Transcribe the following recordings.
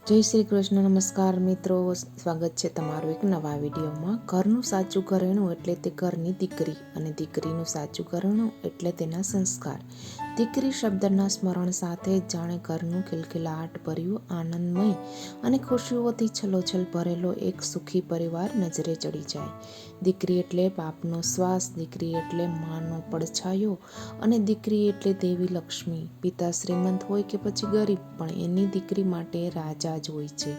જય શ્રી કૃષ્ણ. નમસ્કાર મિત્રો, સ્વાગત છે તમારું એક નવા વિડીયોમાં. ઘરનું સાચું ઘરેણું એટલે તે ઘરની દીકરી, અને દીકરીનું સાચું ઘરેણું એટલે તેના સંસ્કાર. દીકરી શબ્દના સ્મરણ સાથે જ જાણે ઘરનું ખિલખિલાટ ભર્યું, આનંદમય અને ખુશીઓથી છલોછલ ભરેલો એક સુખી પરિવાર નજરે ચડી જાય. દીકરી એટલે બાપનો શ્વાસ, દીકરી એટલે માનો પડછાયો, અને દીકરી એટલે દેવી લક્ષ્મી. પિતા શ્રીમંત હોય કે પછી ગરીબ, પણ એની દીકરી માટે રાજા જ હોય છે.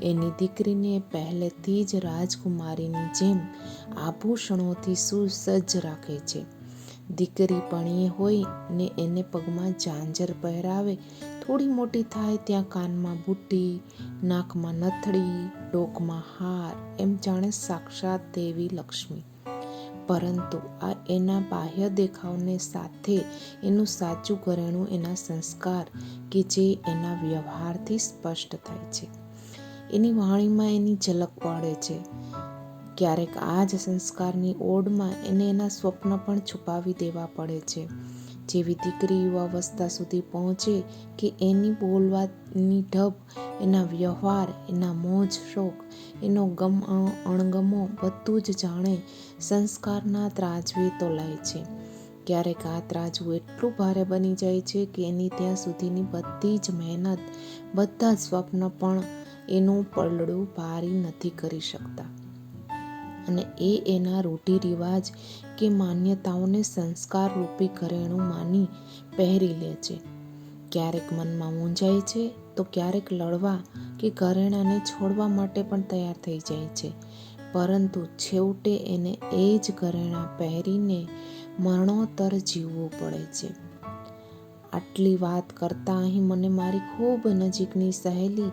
એની દીકરીને પહેલેથી જ રાજકુમારીની જેમ આભૂષણોથી સુસજ્જ રાખે છે. દીકરી પરણી હોય ને એને પગમાં ઝાંઝર પહેરાવે, થોડી મોટી થાય ત્યાં કાનમાં બુટ્ટી, નાકમાં નથડી, ડોકમાં હાર, એમ જાણે સાક્ષાત દેવી લક્ષ્મી. પરંતુ આ એના બાહ્ય દેખાવને સાથે એનું સાચું ઘરેણું એના સંસ્કાર કે જે એના વ્યવહારથી સ્પષ્ટ થાય છે. એની વાણીમાં એની ઝલક પડે છે. ક્યારેક આ જ સંસ્કારની ઓડમાં એને એના સ્વપ્ન પણ છુપાવી દેવા પડે છે. જેવી દીકરી યુવાવસ્થા સુધી પહોંચે કે એની બોલવાની ઢબ, એના વ્યવહાર, એના મોજ શોખ, એનો ગમ અણગમો બધું જ જાણે સંસ્કારના ત્રાજવે તોલાય છે. ક્યારેક આ ત્રાજવું એટલું ભારે બની જાય છે કે એની ત્યાં સુધીની બધી જ મહેનત, બધા જ સ્વપ્ન પણ એનું પલડું ભારી નથી કરી શકતા, અને એ એના રૂઢિ રિવાજ કે માન્યતાઓને સંસ્કાર રૂપી ઘરેણું માની પહેરી લે છે. ક્યારેક મનમાં મૂંઝાય છે તો ક્યારેક લડવા કે ઘરેણાને છોડવા માટે પણ તૈયાર થઈ જાય છે. પરંતુ છેવટે એને એ જ ઘરેણાં પહેરીને મરણોત્તર જીવવું પડે છે. આટલી વાત કરતાં અહીં મને મારી ખૂબ નજીકની સહેલી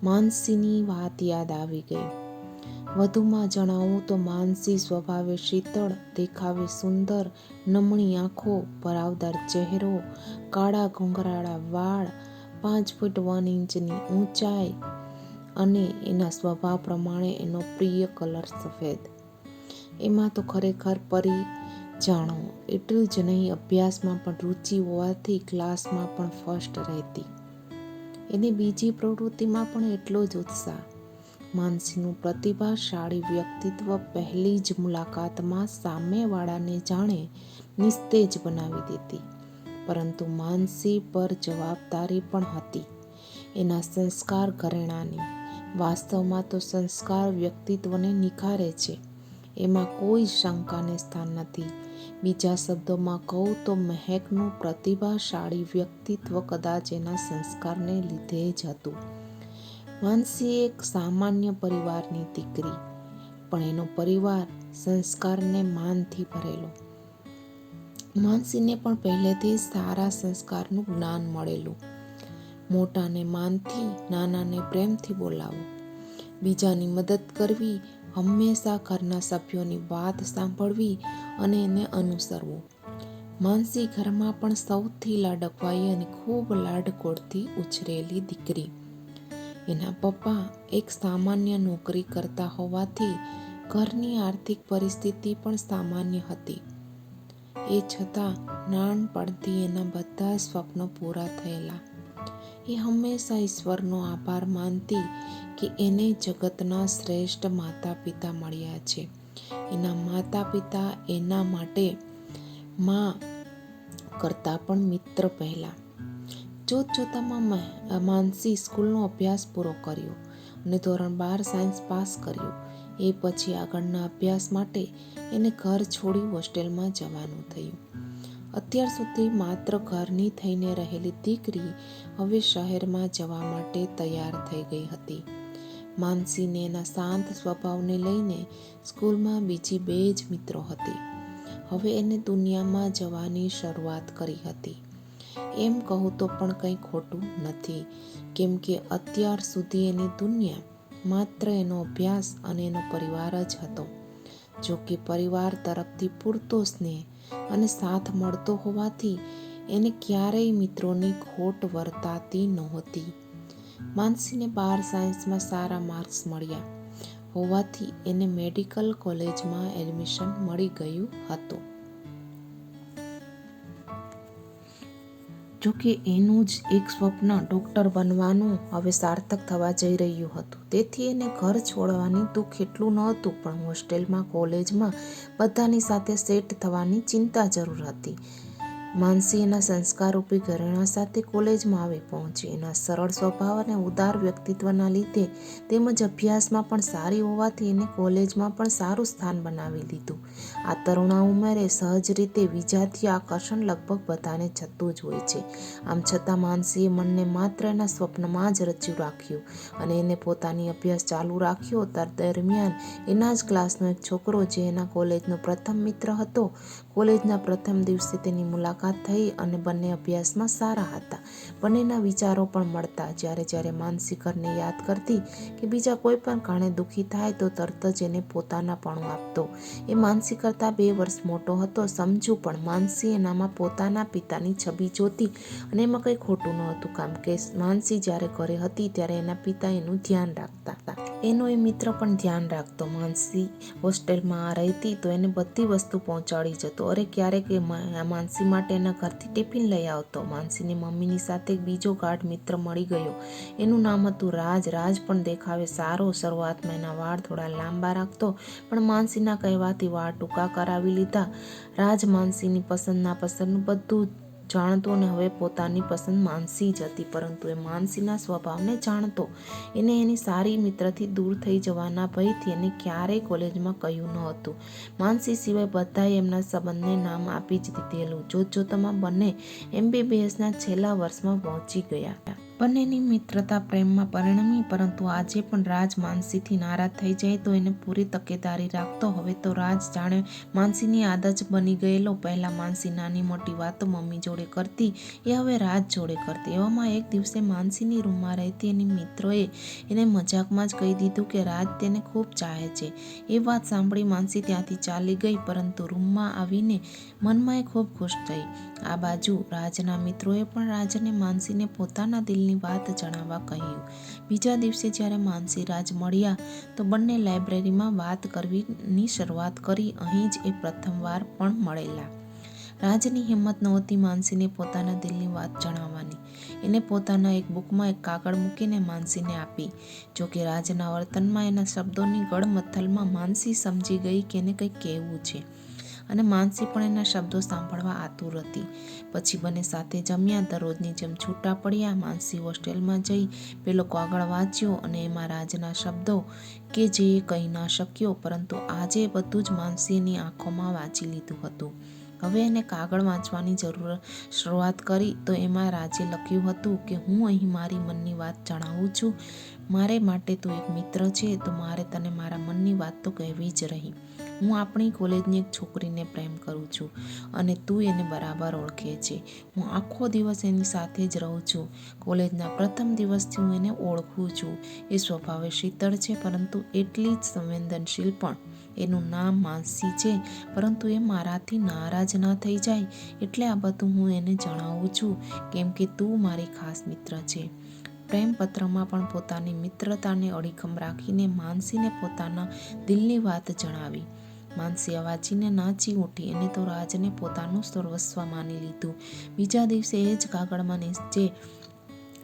માનસીની વાત યાદ આવી ગઈ. વધુમાં જણાવું તો માનસી સ્વભાવે શીતળ, દેખાવે સુંદર, નમણી આંખો, ભરાવદાર ચહેરો, કાળા ઘૂંઘરાળા વાળ, 5 ફૂટ 1 ઇંચની ઊંચાઈ, અને એના સ્વભાવ પ્રમાણે એનો પ્રિય કલર સફેદ. એમાં તો ખરેખર પરી જાણો. એટલું જ નહીં, અભ્યાસમાં પણ રુચિ હોવાથી ક્લાસમાં પણ ફર્સ્ટ રહેતી. એની બીજી પ્રવૃત્તિમાં પણ એટલો જ ઉત્સાહ. માનસીનું પ્રતિભાશાળી વ્યક્તિત્વ પહેલી જ મુલાકાતમાં સામેવાળાને જાણે નિસ્તેજ બનાવી દેતી. પરંતુ માનસી પર જવાબદારી પણ હતી એના સંસ્કાર ઘરેણાની. વાસ્તવમાં તો સંસ્કાર વ્યક્તિત્વને નિખારે છે, એમાં કોઈ શંકાને સ્થાન નથી. બીજા શબ્દોમાં કહું તો મહેકનું પ્રતિભાશાળી વ્યક્તિત્વ કદાચ એના સંસ્કારને લીધે જ હતું. માનસી એક સામાન્ય પરિવારની દીકરી, પણ એનો પરિવાર સંસ્કારને માનથી ભરેલો. માનસીને પણ પહેલેથી સારા સંસ્કારનું જ્ઞાન મળેલું. મોટાને માનથી, નાનાને પ્રેમથી બોલાવો, બીજાની મદદ કરવી, હંમેશા ઘરના સભ્યોની વાત સાંભળવી અને એને અનુસરવું. માનસી ઘરમાં પણ સૌથી લાડકવાઈ અને ખૂબ લાડકોડથી ઉછરેલી દીકરી. એના પપ્પા એક સામાન્ય નોકરી કરતા હોવાથી ઘરની આર્થિક પરિસ્થિતિ પણ સામાન્ય હતી. એ છતાં નાનપણથી એના બધા સ્વપ્નો પૂરા થયેલા. એ હંમેશા ઈશ્વરનો આભાર માનતી કે એને જગતના શ્રેષ્ઠ માતા પિતા મળ્યા છે. એના માતા પિતા એના માટે માં કરતાં પણ મિત્ર પહેલા. જોતજોતામાં માનસી સ્કૂલનો અભ્યાસ પૂરો કર્યો અને ધોરણ 12 સાયન્સ પાસ કર્યું. એ પછી આગળના અભ્યાસ માટે એને ઘર છોડી હોસ્ટેલમાં જવાનું થયું. અત્યાર સુધી માત્ર ઘરની થઈને રહેલી દીકરી હવે શહેરમાં જવા માટે તૈયાર થઈ ગઈ હતી. માનસીને એના શાંત સ્વભાવને લઈને સ્કૂલમાં બીજી 2 જ મિત્રો હતી. હવે એને દુનિયામાં જવાની શરૂઆત કરી હતી. એમ કહું તો પણ કંઈ ખોટું નથી, કેમ કે અત્યાર સુધી એની દુનિયા માત્ર એનો અભ્યાસ અને એનો પરિવાર જ હતો. જો કે પરિવાર તરફથી પૂરતો સ્નેહ અને સાથ મળતો હોવાથી એને ક્યારેય મિત્રોની ખોટ વર્તાતી નહોતી. માનસીને 12 સાયન્સમાં સારા માર્ક્સ મળ્યા હોવાથી એને મેડિકલ કોલેજમાં એડમિશન મળી ગયું હતું. જોકે એનું જ એક સ્વપ્ન ડૉક્ટર બનવાનું હવે સાર્થક થવા જઈ રહ્યું હતું. તેથી એને ઘર છોડવાની દુઃખ એટલું નહોતું, પણ હોસ્ટેલમાં, કોલેજમાં બધાની સાથે સેટ થવાની ચિંતા જરૂર હતી. માનસી એના સંસ્કારરૂપી ઘરેણાં સાથે કોલેજમાં આવી પહોંચી. એના સરળ સ્વભાવ અને ઉદાર વ્યક્તિત્વના લીધે તેમજ અભ્યાસમાં પણ સારી હોવાથી એને કોલેજમાં પણ સારું સ્થાન બનાવી લીધું. આ તરુણા ઉંમરે સહજ રીતે વિજાતીય આકર્ષણ લગભગ બધાને થતું જ હોય છે. આમ છતાં માનસીએ મનને માત્ર એના સ્વપ્નમાં જ રચ્યું રાખ્યું અને એને પોતાની અભ્યાસ ચાલુ રાખ્યો. દરમિયાન એના જ ક્લાસનો એક છોકરો, જે એના કોલેજનો પ્રથમ મિત્ર હતો, કોલેજના પ્રથમ દિવસે તેની મુલાકાત થઈ અને બંને અભ્યાસમાં સારા હતા. બંનેના વિચારો પણ મળતા. જ્યારે માનસી ઘરને યાદ કરતી કે બીજા કોઈ પણ કારણે દુઃખી થાય તો તરત જ એને પોતાનાપણું આપતો. એ માનસી કરતાં 2 વર્ષ મોટો હતો, સમજુ, પણ માનસી એનામાં પોતાના પિતાની છબી જોતી અને એમાં કંઈ ખોટું નહોતું, કારણ કે માનસી જ્યારે ઘરે હતી ત્યારે એના પિતા એનું ધ્યાન રાખતા હતા. એનો એ મિત્ર પણ ધ્યાન રાખતો. માનસી હોસ્ટેલમાં રહેતી તો એને બધી વસ્તુ પહોંચાડી જતો. અરે ક્યારેક માનસી માટે એના ઘરથી ટિફિન લઈ આવતો. માનસીની મમ્મીની સાથે એક બીજો ગાઢ મિત્ર મળી ગયો. એનું નામ હતું રાજ. રાજ પણ દેખાવે સારો. શરૂઆતમાં એના વાળ થોડા લાંબા રાખતો, પણ માનસીના કહેવાથી વાળ ટૂંકા કરાવી લીધા. રાજ માનસીની પસંદ નાપસંદનું બધું જાણતો અને હવે પોતાની પસંદ માનસી જ હતી, પરંતુ એ માનસીના સ્વભાવને જાણતો. એને એની સારી મિત્રથી દૂર થઈ જવાના ભયથી એને ક્યારેય કોલેજમાં કહ્યું ન હતું. માનસી સિવાય બધાએ એમના સંબંધને નામ આપી જ દીધેલું. જોતજોતામાં બંને MBBSના છેલ્લા વર્ષમાં પહોંચી ગયા. બંનેની મિત્રતા પ્રેમમાં પરિણમી, પરંતુ આજે પણ રાજ માનસીથી નારાજ થઈ જાય તો એને પૂરી તકેદારી રાખતો. હવે તો રાજ જાણે માનસીની આદત જ બની ગયેલો. પહેલાં માનસી નાની મોટી વાતો મમ્મી જોડે કરતી, એ હવે રાજ જોડે કરતી. એવામાં એક દિવસે માનસીની રૂમમાં રહેતી એની મિત્રોએ એને મજાકમાં જ કહી દીધું કે રાજ તેને ખૂબ ચાહે છે. એ વાત સાંભળી માનસી ત્યાંથી ચાલી ગઈ, પરંતુ રૂમમાં આવીને મનમાં એ ખૂબ ખુશ થઈ. આ બાજુ રાજના મિત્રોએ પણ રાજને માનસીને પોતાના દિલની વાત જણાવવા કહ્યું. બીજા દિવસે જ્યારે માનસી રાજ મળ્યા તો બંને લાઇબ્રેરીમાં વાત કરવાની શરૂઆત કરી. અહીં જ એ પ્રથમવાર પણ મળેલા. રાજની હિંમત નહોતી માનસીને પોતાના દિલની વાત જણાવવાની. એને પોતાના એક બુકમાં એક કાગળ મૂકીને માનસીને આપી. જોકે રાજના વર્તનમાં, એના શબ્દોની ગળમથલમાં માનસી સમજી ગઈ કે એને કંઈક કહેવું છે અને માનસી પણ એના શબ્દો સાંભળવા આતુર હતી. પછી બંને સાથે જમ્યા. દરરોજની જેમ છૂટા પડ્યા. માનસી હોસ્ટેલમાં જઈ પેલો કાગળ વાંચ્યો અને એમાં રાજના શબ્દો કે જે એ કહી ના શક્યો, પરંતુ આજે બધું જ માનસી એની આંખોમાં વાંચી લીધું હતું. હવે એને કાગળ વાંચવાની શરૂઆત કરી તો એમાં રાજે લખ્યું હતું કે હું અહીં મારી મનની વાત જણાવું છું. મારે માટે તું એક મિત્ર છે, તો મારે તને મારા મનની વાત તો કહેવી જ રહી. હું આપણી કોલેજની એક છોકરીને પ્રેમ કરું છું અને તું એને બરાબર ઓળખે છે. હું આખો દિવસ એની સાથે જ રહું છું. કોલેજના પ્રથમ દિવસથી હું એને ઓળખું છું. એ સ્વભાવે શીતળ છે, પરંતુ એટલી જ સંવેદનશીલ પણ. એનું નામ માનસી છે, પરંતુ એ મારાથી નારાજ ન થઈ જાય એટલે આ બધું હું એને જણાવું છું, કેમ કે તું મારી ખાસ મિત્ર છે. પ્રેમપત્રમાં પણ પોતાની મિત્રતાને અડીખમ રાખીને માનસીને પોતાના દિલની વાત જણાવી. માનસી અવાચીને નાચી ઉઠી. એને તો રાજને પોતાનું સર્વસ્વ માની લીધું. બીજા દિવસે એ જ કાગળમાં નીચે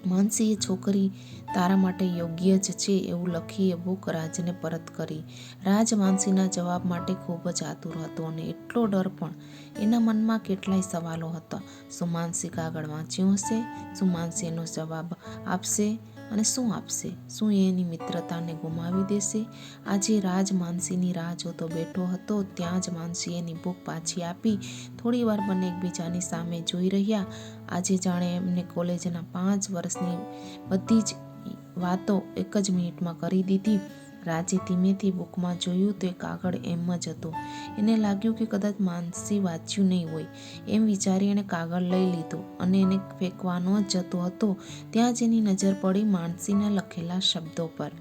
માનસી, એ છોકરી તારા માટે યોગ્ય જ છે એવું લખી એ બુક રાજને પરત કરી. રાજ માનસીના જવાબ માટે ખૂબ જ આતુર હતો અને એટલો ડર પણ. એના મનમાં કેટલાય સવાલો હતા. શું માનસી કાગળ વાંચ્યું હશે? શું માનસી એનો જવાબ આપશે? અને શું આપશે? શું એ એની મિત્રતાને ગુમાવી દેશે? આજે રાજ માનસીની રાહ જોતો બેઠો હતો. ત્યાં જ માનસીએ એની બુક પાછી આપી. થોડી વાર બંને એકબીજાની સામે જોઈ રહ્યા. આજે જાણે એમને કોલેજના 5 વર્ષની બધી જ વાતો એક જ મિનિટમાં કરી દીધી. રાજે ધીમેથી બુકમાં જોયું તો એ કાગળ એમ જ હતો. એને લાગ્યું કે કદાચ માનસી વાંચ્યું નહીં હોય. એમ વિચારી એણે કાગળ લઈ લીધું અને એને ફેંકવાનો જતો હતો ત્યાં જ એની નજર પડી માનસીના લખેલા શબ્દો પર.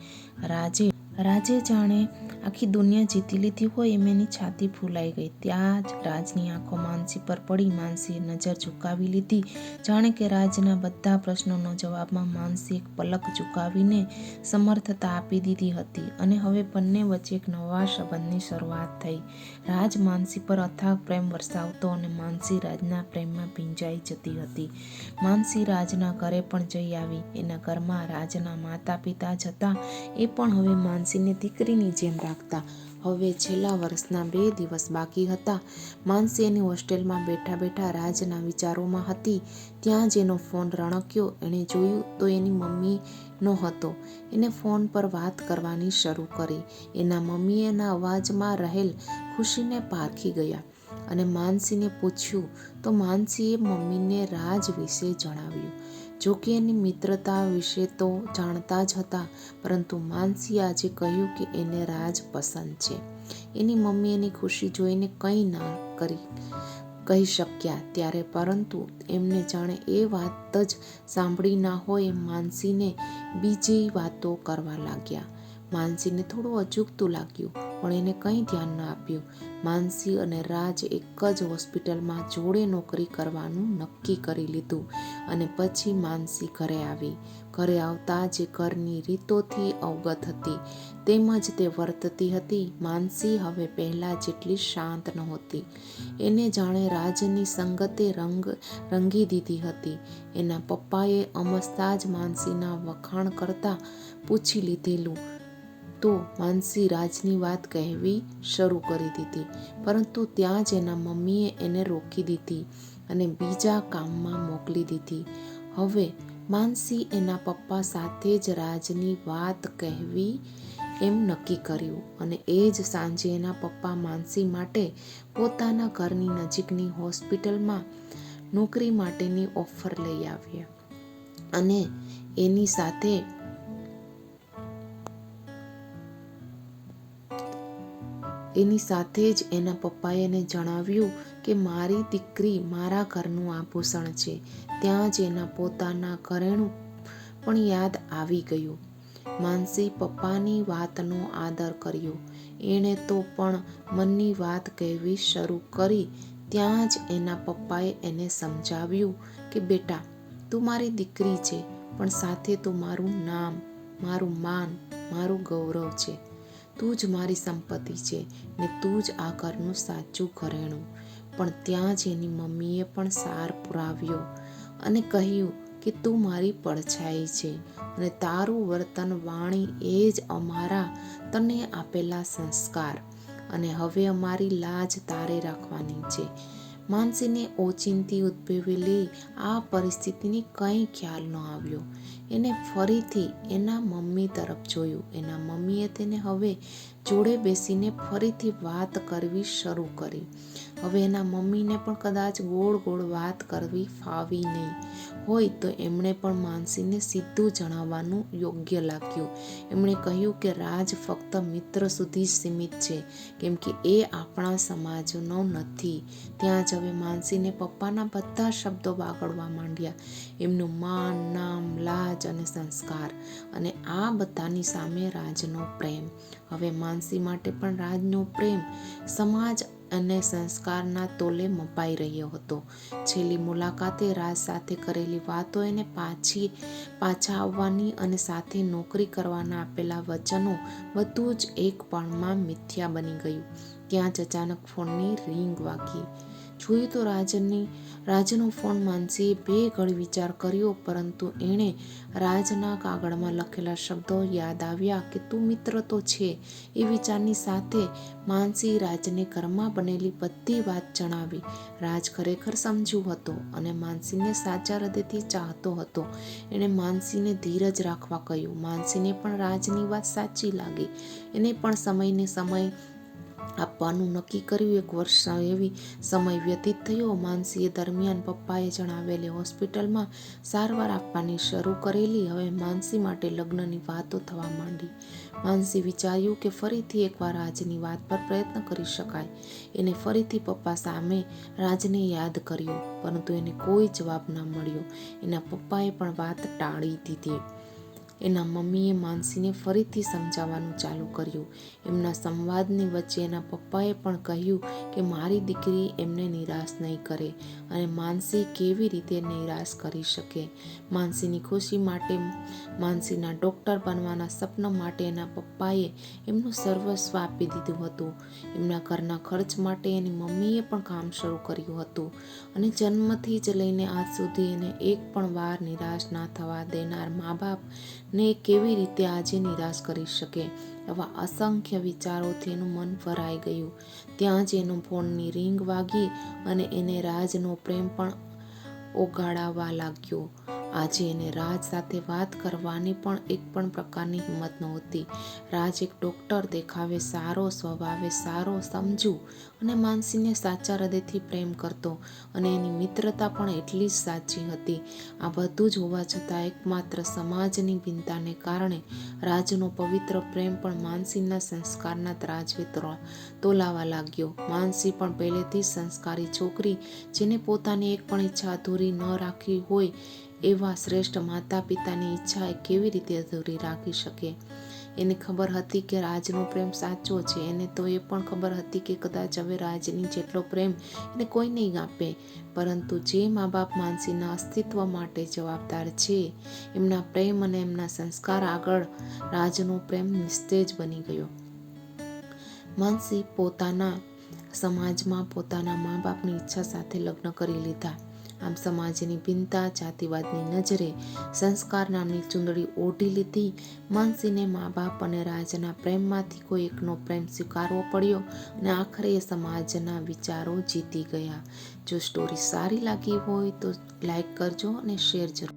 રાજે જાણે આખી દુનિયા જીતી લીધી હોય એમ એની છાતી ફૂલાઈ ગઈ. ત્યાં જ રાજની આંખો માનસી પર પડી. માનસીએ નજર ઝુકાવી લીધી, જાણે કે રાજના બધા પ્રશ્નોનો જવાબમાં માનસી એક પલક ઝુકાવીને સમર્થતા આપી દીધી હતી. અને હવે બંને વચ્ચે એક નવા સંબંધની શરૂઆત થઈ. રાજ માનસી પર અથાગ પ્રેમ વરસાવતો અને માનસી રાજના પ્રેમમાં ભીંજાઈ જતી હતી. માનસી રાજના ઘરે પણ જઈ આવી. એના ઘરમાં રાજના માતા પિતા જ હતા. એ પણ હવે માનસીને દીકરીની જેમ રાખતા. હવે છેલ્લા વર્ષના 2 દિવસ બાકી હતા. માનસી એની હોસ્ટેલમાં બેઠા બેઠા રાજના વિચારોમાં હતી. ત્યાં જ એનો ફોન રણક્યો. એણે જોયું તો એની મમ્મીનો હતો. એને ફોન પર વાત કરવાની શરૂ કરી. એના મમ્મીએ એના અવાજમાં રહેલ ખુશીને પારખી ગયા અને માનસીને પૂછ્યું તો માનસીએ મમ્મીને રાજ વિશે જણાવ્યું. જોકે એની મિત્રતા વિશે તો જાણતા જ હતા, પરંતુ માનસીએ આજે કહ્યું કે એને રાજ પસંદ છે. એની મમ્મી એની ખુશી જોઈને કંઈ ના કહી શક્યા ત્યારે, પરંતુ એમને જાણે એ વાત જ સાંભળી ના હોય એમ માનસીને બીજી વાતો કરવા લાગ્યા. માનસીને થોડું અજુગતું લાગ્યું, પણ એને કંઈ ધ્યાન ન આપ્યું. માનસી અને રાજ એક જ હોસ્પિટલમાં જોડે નોકરી કરવાનું નક્કી કરી લીધું અને પછી માનસી ઘરે આવી. ઘરે આવતા જે ઘરની રીતોથી અવગત હતી તેમજ તે વર્તતી હતી. માનસી હવે પહેલાં જેટલી શાંત નહોતી. એને જાણે રાજની સંગતે રંગી દીધી હતી. એના પપ્પાએ અમસ્તા જ માનસીના વખાણ કરતા પૂછી લીધેલું તો માનસી રાજની વાત કહેવી શરૂ કરી દીધી, પરંતુ ત્યાં જ એના મમ્મીએ એને રોકી દીધી અને બીજા કામમાં મોકલી દીધી. હવે માનસી એના પપ્પા સાથે જ રાજની વાત કહેવી એમ નક્કી કર્યું અને એ જ સાંજે એના પપ્પા માનસી માટે પોતાના ઘરની નજીકની હોસ્પિટલમાં નોકરી માટેની ઓફર લઈ આવ્યા અને એની સાથે જ એના પપ્પાએ એને જણાવ્યું કે મારી દીકરી મારા ઘરનું આભૂષણ છે. ત્યાં જ એના પોતાના ઘરેણું પણ યાદ આવી ગયું. માનસી પપ્પાની વાતનો આદર કર્યો. એણે તો પણ મનની વાત કહેવી શરૂ કરી. ત્યાં જ એના પપ્પાએ એને સમજાવ્યું કે બેટા, તું મારી દીકરી છે, પણ સાથે તું મારું નામ, મારું માન, મારું ગૌરવ છે. તું જ મારી સંપત્તિ છે ને તું જ આ ઘરનું સાચું ઘરેણું. પણ ત્યાં જ એની મમ્મીએ પણ સાર પુરાવ્યો અને કહ્યું કે તું મારી પડછાઈ છે અને તારું વર્તન વાણી એ જ અમારા તને આપેલા સંસ્કાર અને હવે અમારી લાજ તારે રાખવાની છે. માનસીને ઓચિંતી ઉદ્ભવેલી આ પરિસ્થિતિની કંઈ ખ્યાલ ન આવ્યો. એને ફરીથી એના મમ્મી તરફ જોયું. એના મમ્મીએ તેને હવે જોડે બેસીને ફરીથી વાત કરવી શરૂ કરી. હવે એના મમ્મીને પણ કદાચ ગોળ ગોળ વાત કરવી ફાવી નહીં હોય તો એમણે પણ માનસીને સીધું જણાવવાનું યોગ્ય લાગ્યું. એમણે કહ્યું કે રાજ ફક્ત મિત્ર સુધી જ સીમિત છે, કેમ કે એ આપણા સમાજનો નથી. ત્યાં જ હવે માનસીને પપ્પાના બધા શબ્દો વાગડવા માંડ્યા. એમનું માન, નામ, લાજ અને સંસ્કાર અને આ બધાની સામે રાજનો પ્રેમ. હવે માનસી માટે પણ રાજનો પ્રેમ સમાજ અને સંસ્કારના તોલે મપાઈ રહ્યો હતો. છેલ્લી મુલાકાતે રાજ સાથે કરેલી વાતો, એને પાછા આવવાની અને સાથે નોકરી કરવાના આપેલા વચનો બધું જ એક પળમાં મિથ્યા બની ગયું. ત્યાં જ અચાનક ફોનની રિંગ વાગી. જોયું તો રાજનો ફોન. માનસીએ 2 ઘડી વિચાર કર્યો, પરંતુ એણે રાજના કાગળમાં લખેલા શબ્દો યાદ આવ્યા કે તું મિત્ર તો છે. એ વિચારની સાથે માનસી રાજને ઘરમાં બનેલી બધી વાત જણાવી. રાજ ખરેખર સમજુ હતો અને માનસીને સાચા હૃદયથી ચાહતો હતો. એણે માનસીને ધીરજ રાખવા કહ્યું. માનસીને પણ રાજની વાત સાચી લાગી. એને પણ સમયને સમય આપવાનું નક્કી કર્યું. 1 વર્ષ એવી સમય વ્યતીત થયો. માનસીએ દરમિયાન પપ્પાએ જણાવેલી હોસ્પિટલમાં સારવાર આપવાની શરૂ કરેલી. હવે માનસી માટે લગ્નની વાતો થવા માંડી. માનસી વિચાર્યું કે ફરીથી એકવાર રાજની વાત પર પ્રયત્ન કરી શકાય. એને ફરીથી પપ્પા સામે રાજને યાદ કર્યો, પરંતુ એને કોઈ જવાબ ન મળ્યો. એના પપ્પાએ પણ વાત ટાળી દીધી. એના મમ્મીએ માનસીને ફરીથી સમજાવવાનું ચાલુ કર્યું. એમના સંવાદની વચ્ચે એના પપ્પાએ પણ કહ્યું કે મારી દીકરી એમને નિરાશ નહીં કરે અને માનસી કેવી રીતે નિરાશ કરી શકે. માનસીની ખુશી માટે, માનસીના ડૉક્ટર બનવાના સપના માટે એના પપ્પાએ એમનું સર્વસ્વ આપી દીધું હતું. એમના ઘરના ખર્ચ માટે એની મમ્મીએ પણ કામ શરૂ કર્યું હતું અને જન્મથી જ લઈને આજ સુધી એને એક પણ વાર નિરાશ ના થવા દેનાર મા બાપને કેવી રીતે આજે નિરાશ કરી શકે. આવા અસંખ્ય વિચારોથી એનું મન ભરાઈ ગયું. ત્યાં જ એનો ફોનની રિંગ વાગી અને એને રાજનો પ્રેમ પણ ઓગાળવા લાગ્યો. આજે એને રાજ સાથે વાત કરવાની પણ એક પણ પ્રકારની હિંમત નહોતી. રાજ એક ડૉક્ટર, દેખાવે સારો, સ્વભાવે સારો, સમજુ અને માનસીને સાચા હૃદયથી પ્રેમ કરતો અને એની મિત્રતા પણ એટલી જ સાચી હતી. આ બધું જ હોવા છતાં એકમાત્ર સમાજની ભિન્નતાને કારણે રાજનો પવિત્ર પ્રેમ પણ માનસીના સંસ્કારના તરાજવે તોલાવા લાગ્યો. માનસી પણ પહેલેથી જ સંસ્કારી છોકરી, જેને પોતાની એક પણ ઈચ્છા અધૂરી ન રાખી હોય, એવા શ્રેષ્ઠ માતા પિતાની ઈચ્છા એ કેવી રીતે અધૂરી રાખી શકે. એને ખબર હતી કે રાજનો પ્રેમ સાચો છે. એને તો એ પણ ખબર હતી કે કદાચ હવે રાજની જેટલો પ્રેમ એને કોઈ નહીં આપે, પરંતુ જે મા બાપ માનસીના અસ્તિત્વ માટે જવાબદાર છે, એમના પ્રેમ અને એમના સંસ્કાર આગળ રાજનો પ્રેમ નિસ્તેજ બની ગયો. માનસી પોતાના સમાજમાં પોતાના મા બાપની ઈચ્છા સાથે લગ્ન કરી લીધા. આમ સમાજની ભિન્નતા, જાતિવાદની નજરે સંસ્કાર નામની ચૂંદડી ઓઢી લીધી. માનસીને મા બાપ અને રાજના પ્રેમમાંથી કોઈ એકનો પ્રેમ સ્વીકારવો પડ્યો અને આખરે એ સમાજના વિચારો જીતી ગયા. જો સ્ટોરી સારી લાગી હોય તો લાઈક કરજો અને શેર જરૂર.